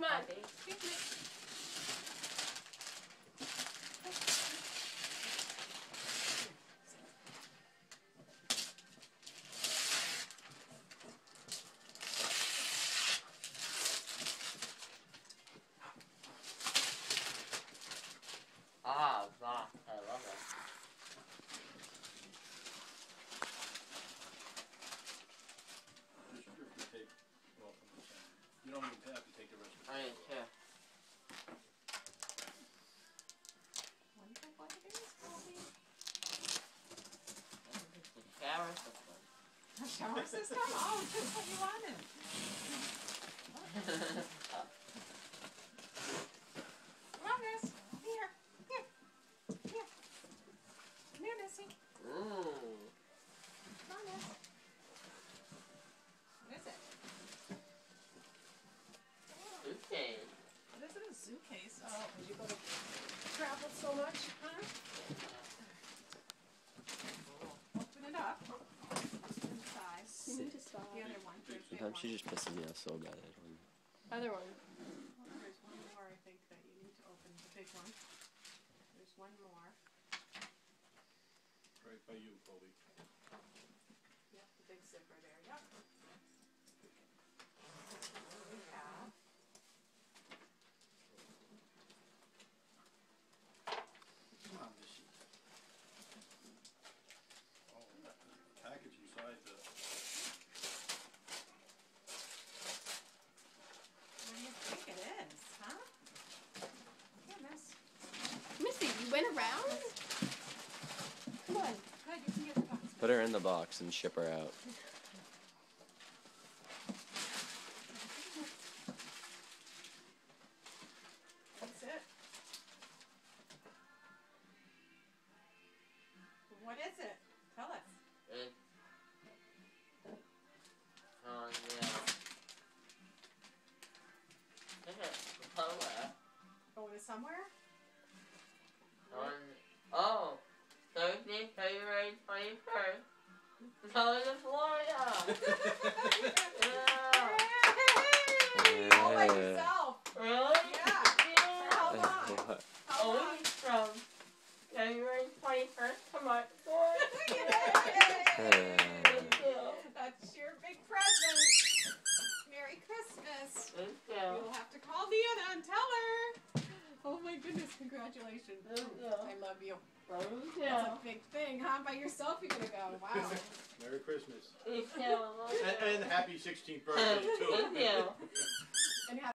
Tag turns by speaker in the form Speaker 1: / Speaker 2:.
Speaker 1: Come on.
Speaker 2: Ah, God, I love it.
Speaker 3: You don't even have to take the rest of it.
Speaker 2: I did too.
Speaker 4: Wonder what it is, Colby.
Speaker 2: The shower system.
Speaker 4: A shower system? Oh, that's what you wanted. Come on, Miss. Here. Here. Here. Come here, Missy.
Speaker 2: Ooh.
Speaker 4: Come on, Miss. What is it?
Speaker 2: Okay.
Speaker 4: What is it? A suitcase? Oh, did you go to travel so much? Huh? Open it up. Inside.
Speaker 1: You need to stop.
Speaker 4: The other one. The big
Speaker 5: Sometimes
Speaker 4: one.
Speaker 5: she just pisses me off so bad. I don't.
Speaker 1: Other one.
Speaker 4: There's one more, I think, that you need to open. The big one. There's one more.
Speaker 3: Right by you, Colby.
Speaker 4: Yep, the big zipper there. Yep. We have.
Speaker 3: Come on, Missy. Oh, that package inside the...
Speaker 4: What do you think it is, huh? Here, Miss.
Speaker 1: Missy, you went around? Come on.
Speaker 4: Good, you can get the box.
Speaker 5: Put her in the box and ship her out.
Speaker 4: That's it. What is it? Tell us.
Speaker 2: It's on the is it Florida?
Speaker 4: Going to somewhere?
Speaker 2: Oh, Thursday, February 21st. Going to Florida. Yeah.
Speaker 4: Hey! All by yourself.
Speaker 2: Really?
Speaker 4: Yeah. For how long?
Speaker 5: What?
Speaker 4: How
Speaker 2: A
Speaker 4: long?
Speaker 2: week from February 21st to March 4th.
Speaker 4: Yay!
Speaker 2: Thank you.
Speaker 4: That's your big present. Merry Christmas.
Speaker 2: Thank you.
Speaker 4: You'll have to call Deanna and tell her. Oh my goodness, congratulations.
Speaker 2: Thank you.
Speaker 4: I love you.
Speaker 2: Thank you.
Speaker 4: That's a big thing, huh? By yourself you're gonna go. Wow.
Speaker 3: Merry Christmas.
Speaker 2: Thank you.
Speaker 3: And happy 16th birthday, too.
Speaker 2: Thank you.